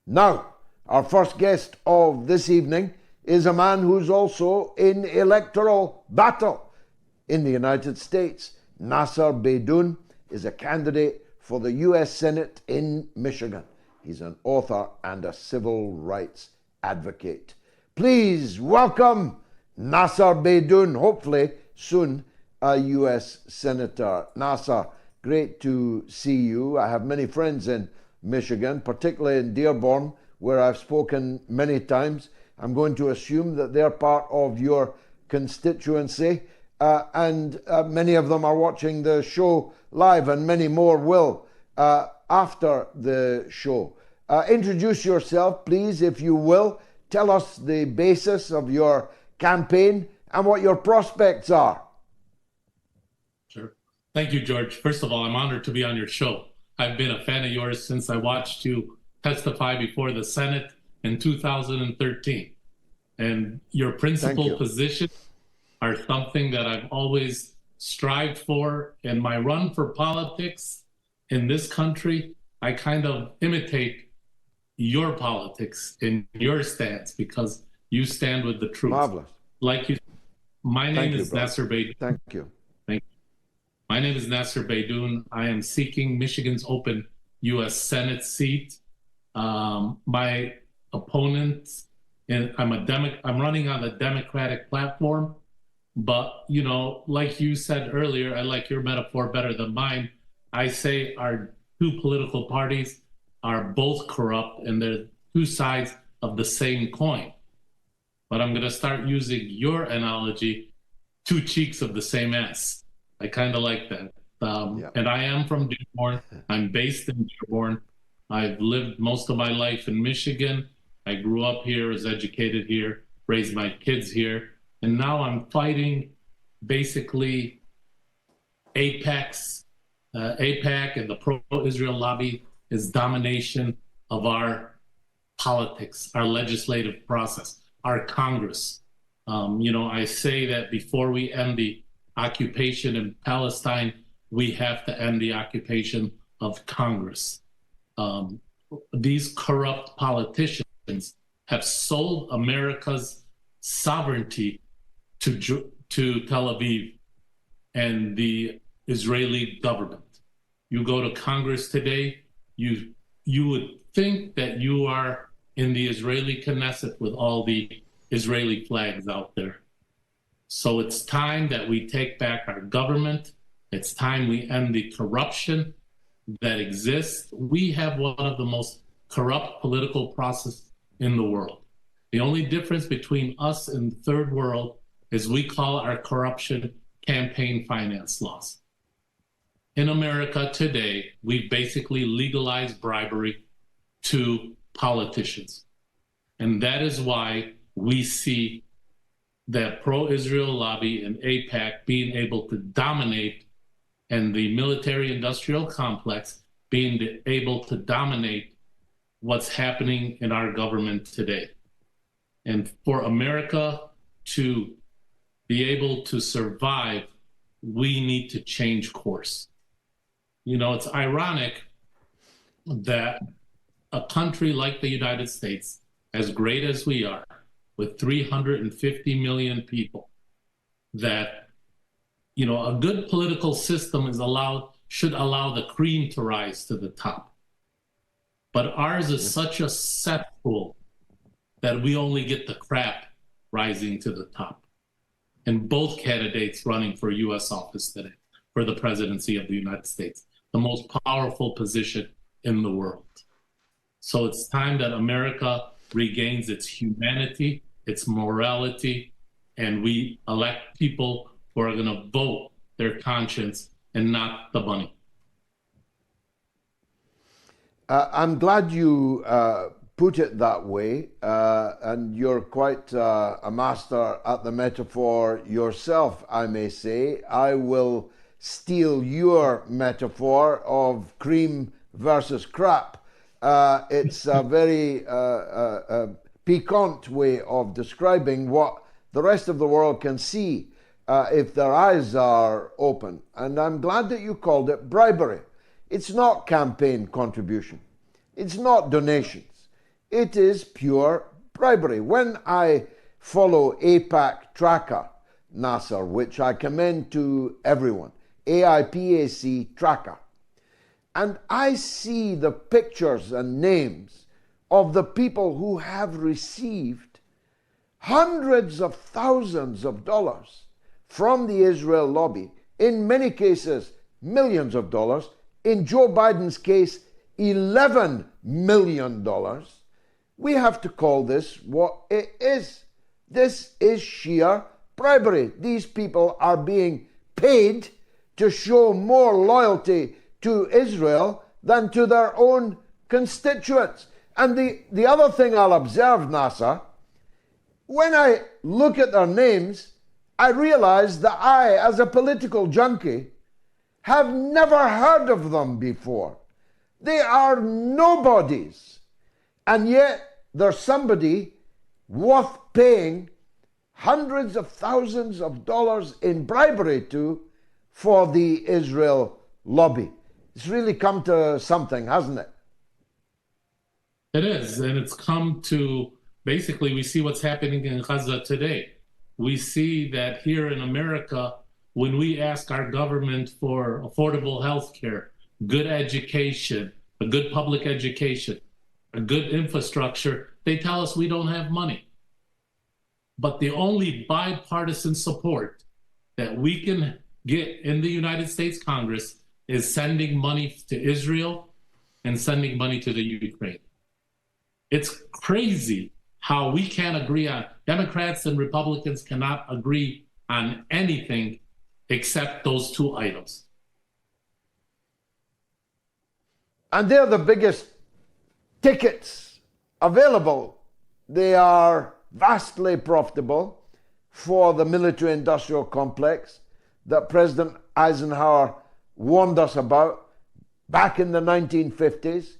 Now, our first guest of this evening is a man who's also in electoral battle in the United States. Nasser Beydoun is a candidate for the U.S. Senate in Michigan. He's an author and a civil rights advocate. Please welcome Nasser Beydoun, hopefully soon a U.S. Senator. Nasser, great to see you. I have many friends in Michigan, particularly in Dearborn, where I've spoken many times. I'm going to assume that they're part of your constituency, and many of them are watching the show live, and many more will after the show. Introduce yourself, please, if you will. Tell us the basis of your campaign and what your prospects are. Sure. Thank you, George. First of all, I'm honored to be on your show. I've been a fan of yours since I watched you testify before the Senate in 2013. And your principal positions are something that I've always strived for. In my run for politics in this country, I kind of imitate your politics in your stance because you stand with the truth. Marvelous. Like you, my name is Nasser Beydoun. Thank you. Thank you. My name is Nasser Beydoun. I am seeking Michigan's open U.S. Senate seat. My opponent, and I'm running on a Democratic platform, but you know, like you said earlier, I like your metaphor better than mine. I say our two political parties are both corrupt and they're two sides of the same coin. But I'm going to start using your analogy, two cheeks of the same ass. I kind of like that. And I am from Dearborn. I'm based in Dearborn. I've lived most of my life in Michigan. I grew up here, was educated here, raised my kids here. And now I'm fighting basically AIPAC and the pro-Israel lobby is domination of our politics, our legislative process, our Congress. I say that before we end the occupation in Palestine, we have to end the occupation of Congress. These corrupt politicians have sold America's sovereignty to Tel Aviv and the Israeli government. You go to Congress today, you would think that you are in the Israeli Knesset with all the Israeli flags out there. So it's time that we take back our government. It's time we end the corruption that exists. We have one of the most corrupt political processes in the world. The only difference between us and the third world is we call our corruption campaign finance laws. In America today, we basically legalized bribery to politicians. And that is why we see that pro-Israel lobby and AIPAC being able to dominate and the military-industrial complex being able to dominate what's happening in our government today. And for America to be able to survive, we need to change course. You know, it's ironic that a country like the United States, as great as we are, with 350 million people, that, you know, a good political system should allow the cream to rise to the top. But ours is such a cesspool that we only get the crap rising to the top. And both candidates running for U.S. office today, for the presidency of the United States, the most powerful position in the world. So it's time that America regains its humanity, its morality, and we elect people who are going to vote their conscience and not the money. I'm glad you put it that way, and you're quite a master at the metaphor yourself, I may say. I will steal your metaphor of cream versus crap. It's a very piquant way of describing what the rest of the world can see if their eyes are open. And I'm glad that you called it bribery. It's not campaign contribution. It's not donations. It is pure bribery. When I follow AIPAC tracker, Nasser, which I commend to everyone, AIPAC tracker, and I see the pictures and names of the people who have received hundreds of thousands of dollars from the Israel lobby, in many cases millions of dollars, in Joe Biden's case $11 million, we have to call this what it is. This is sheer bribery. These people are being paid to show more loyalty to Israel than to their own constituents. And the other thing I'll observe, Nasser, when I look at their names, I realize that I, as a political junkie, have never heard of them before. They are nobodies. And yet there's somebody worth paying hundreds of thousands of dollars in bribery to for the Israel lobby. It's really come to something, hasn't it? It is, and it's come to, basically, we see what's happening in Gaza today. We see that here in America, when we ask our government for affordable health care, good education, a good public education, a good infrastructure, they tell us we don't have money. But the only bipartisan support that we can get in the United States Congress is sending money to Israel and sending money to the Ukraine. It's crazy how we can't agree on, Democrats and Republicans cannot agree on anything except those two items. And they're the biggest tickets available. They are vastly profitable for the military-industrial complex that President Eisenhower warned us about back in the 1950s,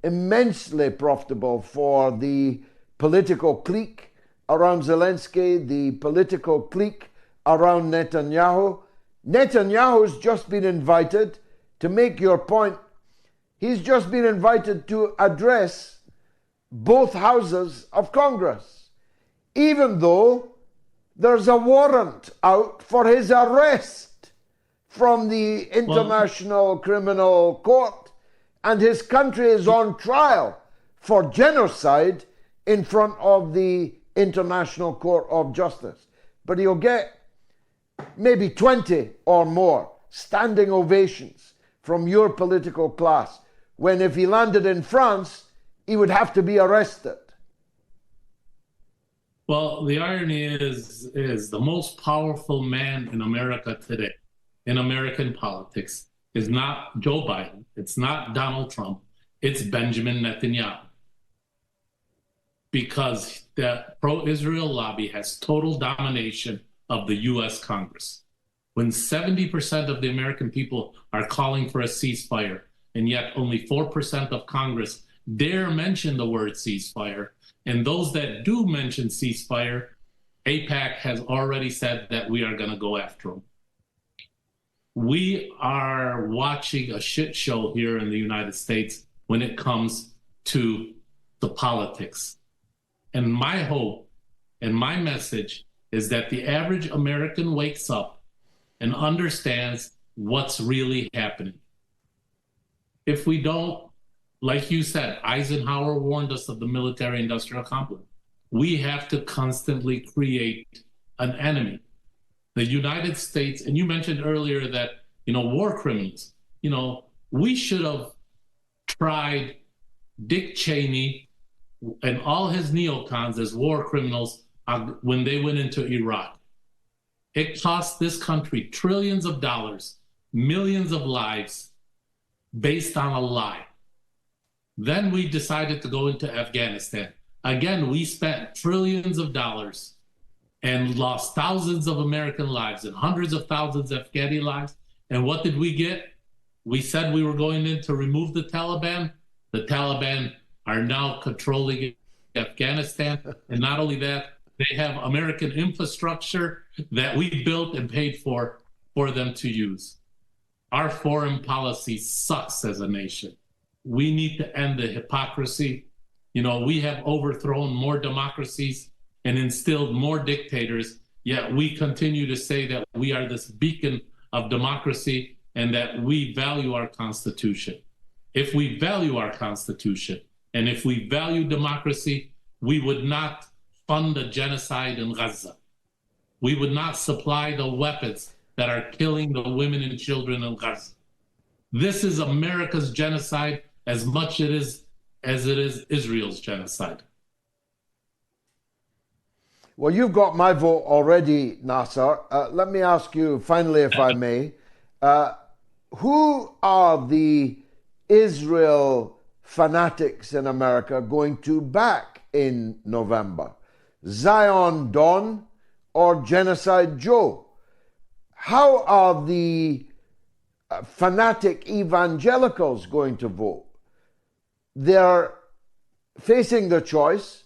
immensely profitable for the political clique around Zelensky, the political clique around Netanyahu. Netanyahu's just been invited, to make your point, he's just been invited to address both houses of Congress, even though there's a warrant out for his arrest from the International Criminal Court, and his country is on trial for genocide in front of the International Court of Justice. But he'll get maybe 20 or more standing ovations from your political class, when if he landed in France, he would have to be arrested. Well, the irony is the most powerful man in America today, in American politics, is not Joe Biden, it's not Donald Trump, it's Benjamin Netanyahu. Because the pro-Israel lobby has total domination of the US Congress. When 70% of the American people are calling for a ceasefire, and yet only 4% of Congress dare mention the word ceasefire, and those that do mention ceasefire, AIPAC has already said that we are going to go after them. We are watching a shit show here in the United States when it comes to the politics. And my hope and my message is that the average American wakes up and understands what's really happening. If we don't, like you said, Eisenhower warned us of the military-industrial complex. We have to constantly create an enemy. The United States, and you mentioned earlier that, war criminals, we should have tried Dick Cheney and all his neocons as war criminals when they went into Iraq. It cost this country trillions of dollars, millions of lives, based on a lie. Then we decided to go into Afghanistan. Again, we spent trillions of dollars and lost thousands of American lives and hundreds of thousands of Afghani lives. And what did we get? We said we were going in to remove the Taliban. The Taliban are now controlling Afghanistan. And not only that, they have American infrastructure that we built and paid for them to use. Our foreign policy sucks as a nation. We need to end the hypocrisy. We have overthrown more democracies and instilled more dictators, yet we continue to say that we are this beacon of democracy and that we value our Constitution. If we value our Constitution and if we value democracy, we would not fund a genocide in Gaza. We would not supply the weapons that are killing the women and children in Gaza. This is America's genocide as much as it is Israel's genocide. Well, you've got my vote already, Nasser. Let me ask you finally, if I may, who are the Israel fanatics in America going to back in November? Zion Don or Genocide Joe? How are the fanatic evangelicals going to vote? They're facing the choice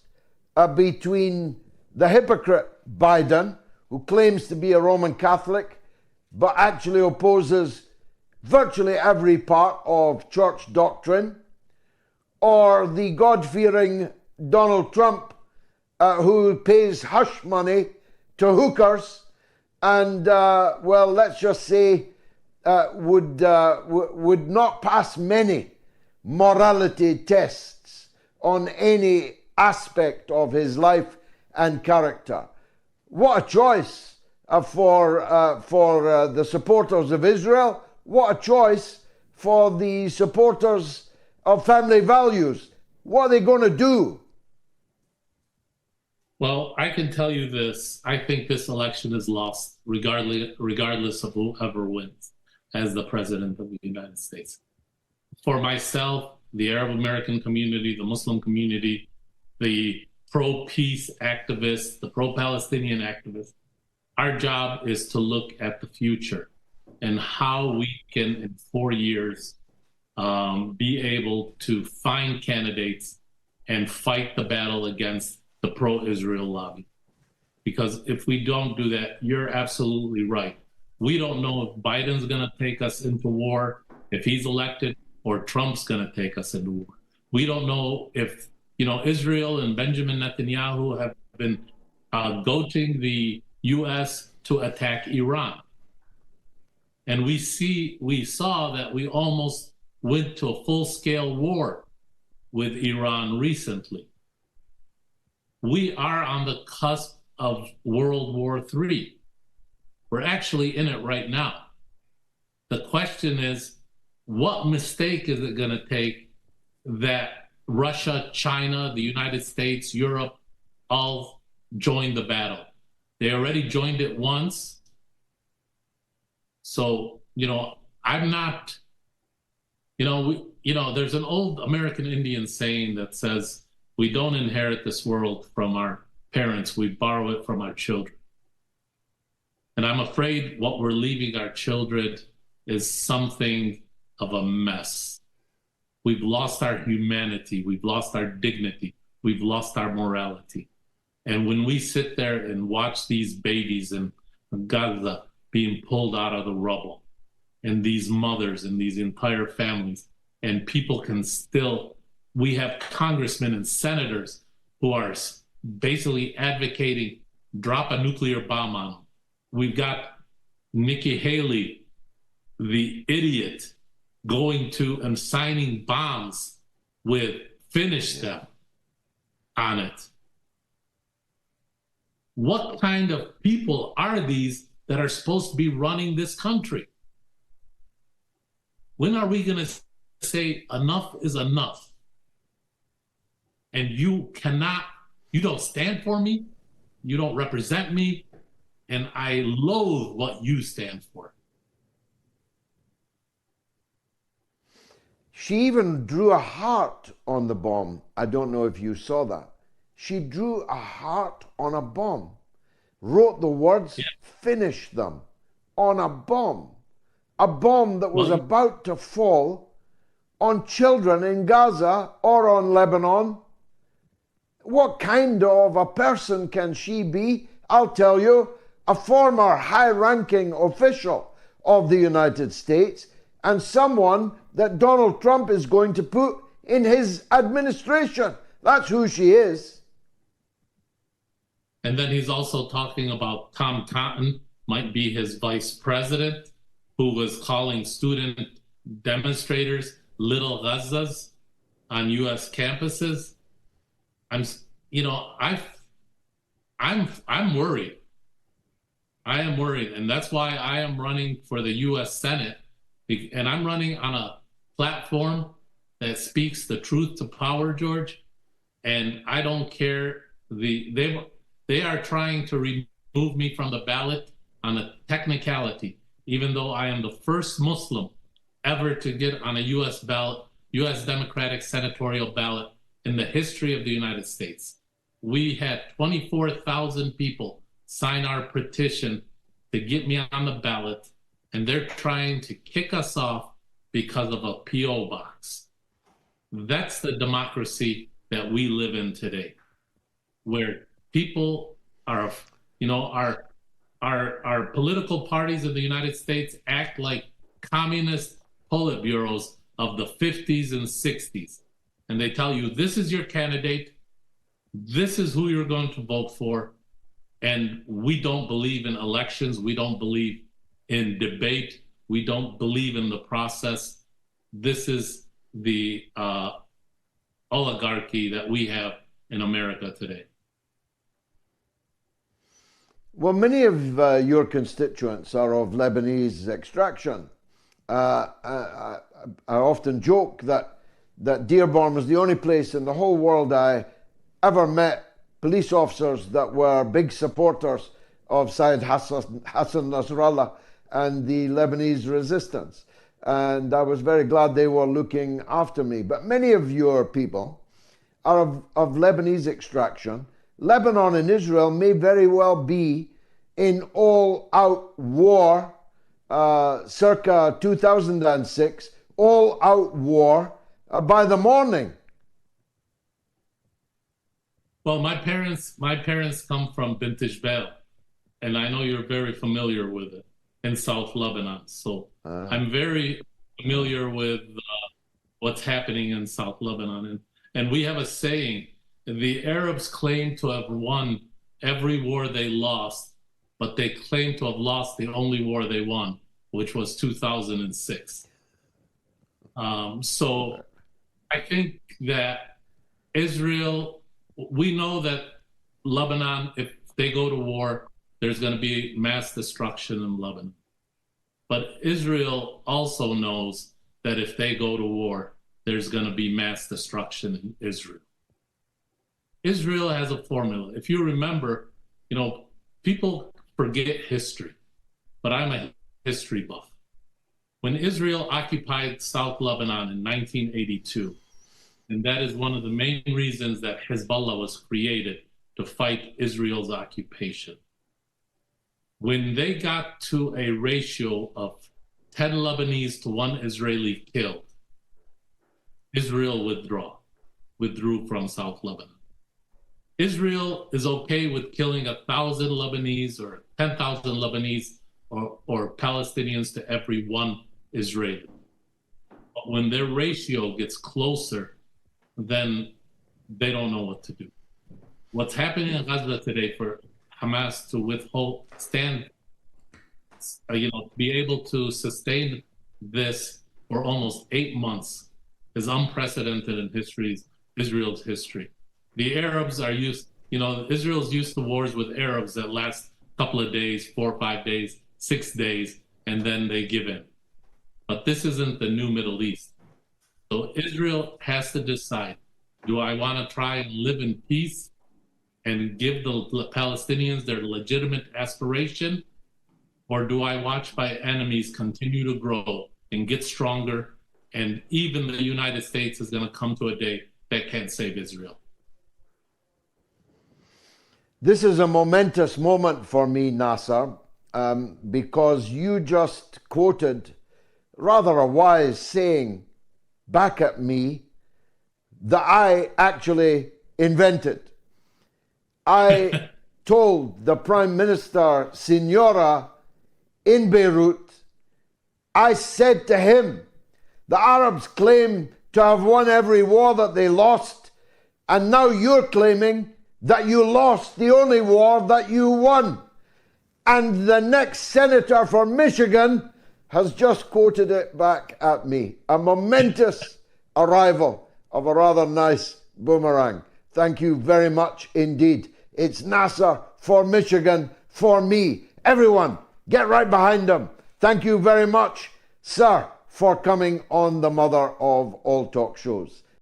between the hypocrite Biden, who claims to be a Roman Catholic, but actually opposes virtually every part of church doctrine, or the God-fearing Donald Trump, who pays hush money to hookers and, well, let's just say, would not pass many morality tests on any aspect of his life and character. What a choice for the supporters of Israel. What a choice for the supporters of family values. What are they going to do? Well, I can tell you this. I think this election is lost regardless of whoever wins as the president of the United States. For myself, the Arab American community, the Muslim community, the pro-peace activists, the pro-Palestinian activists, our job is to look at the future and how we can, in 4 years, be able to find candidates and fight the battle against the pro-Israel lobby. Because if we don't do that, you're absolutely right. We don't know if Biden's going to take us into war, if he's elected, or Trump's going to take us into war. We don't know if, Israel and Benjamin Netanyahu have been goading the U.S. to attack Iran. And we saw that we almost went to a full-scale war with Iran recently. We are on the cusp of World War III. We're actually in it right now. The question is, what mistake is it going to take that Russia, China, the United States, Europe, all join the battle? They already joined it once. So, I'm not, there's an old American Indian saying that says, we don't inherit this world from our parents, we borrow it from our children. And I'm afraid what we're leaving our children is something of a mess. We've lost our humanity, we've lost our dignity, we've lost our morality. And when we sit there and watch these babies in Gaza being pulled out of the rubble, and these mothers and these entire families, and people can still, we have congressmen and senators who are basically advocating drop a nuclear bomb on them. We've got Nikki Haley, the idiot, going to and signing bonds with finish them on it. What kind of people are these that are supposed to be running this country? When are we going to say enough is enough? And you don't stand for me, you don't represent me, and I loathe what you stand for. She even drew a heart on the bomb. I don't know if you saw that. She drew a heart on a bomb, wrote the words, finish them, on a bomb that was about to fall on children in Gaza or on Lebanon. What kind of a person can she be? I'll tell you, a former high-ranking official of the United States and someone that Donald Trump is going to put in his administration. That's who she is. And then he's also talking about Tom Cotton might be his vice president, who was calling student demonstrators little Gazas on U.S. campuses. I'm worried. I am worried, and that's why I am running for the U.S. Senate, and I'm running on a platform that speaks the truth to power, George. And I don't care. They are trying to remove me from the ballot on a technicality, even though I am the first Muslim ever to get on a U.S. ballot, U.S. Democratic senatorial ballot in the history of the United States. We had 24,000 people sign our petition to get me on the ballot, and they're trying to kick us off because of a P.O. box. That's the democracy that we live in today, where people are, our political parties of the United States act like communist politburos of the 50s and 60s. And they tell you, this is your candidate, this is who you're going to vote for. And we don't believe in elections. We don't believe in debate. We don't believe in the process. This is the oligarchy that we have in America today. Well, many of your constituents are of Lebanese extraction. I often joke that Dearborn was the only place in the whole world I ever met police officers that were big supporters of Syed Hassan Nasrallah and the Lebanese resistance. And I was very glad they were looking after me. But many of your people are of Lebanese extraction. Lebanon and Israel may very well be in all-out war circa 2006, all-out war by the morning. Well, my parents come from Bint Jbeil, and I know you're very familiar with it in South Lebanon. So I'm very familiar with what's happening in South Lebanon. And we have a saying, the Arabs claim to have won every war they lost, but they claim to have lost the only war they won, which was 2006. So I think that Israel, we know that Lebanon, if they go to war, there's going to be mass destruction in Lebanon. But Israel also knows that if they go to war, there's going to be mass destruction in Israel. Israel has a formula. If you remember, people forget history, but I'm a history buff. When Israel occupied South Lebanon in 1982, and that is one of the main reasons that Hezbollah was created, to fight Israel's occupation. When they got to a ratio of 10 Lebanese to 1 Israeli killed, Israel withdrew from South Lebanon. Israel is okay with killing 1,000 Lebanese or 10,000 Lebanese or Palestinians to every 1 Israeli. But when their ratio gets closer, then they don't know what to do. What's happening in Gaza today for Hamas to be able to sustain this for almost 8 months is unprecedented in Israel's history. The Arabs are Israel's used to wars with Arabs that last a couple of days, 4 or 5 days, 6 days, and then they give in. But this isn't the new Middle East. So Israel has to decide, do I want to try and live in peace and give the Palestinians their legitimate aspiration? Or do I watch my enemies continue to grow and get stronger? And even the United States is going to come to a day that can't save Israel. This is a momentous moment for me, Nasser, because you just quoted rather a wise saying back at me that I actually invented. I told the Prime Minister, Signora, in Beirut, I said to him, the Arabs claim to have won every war that they lost, And now you're claiming that you lost the only war that you won. And the next senator for Michigan has just quoted it back at me. A momentous arrival of a rather nice boomerang. Thank you very much indeed. It's Nasser for Michigan, for me. Everyone, get right behind him. Thank you very much, sir, for coming on the mother of all talk shows.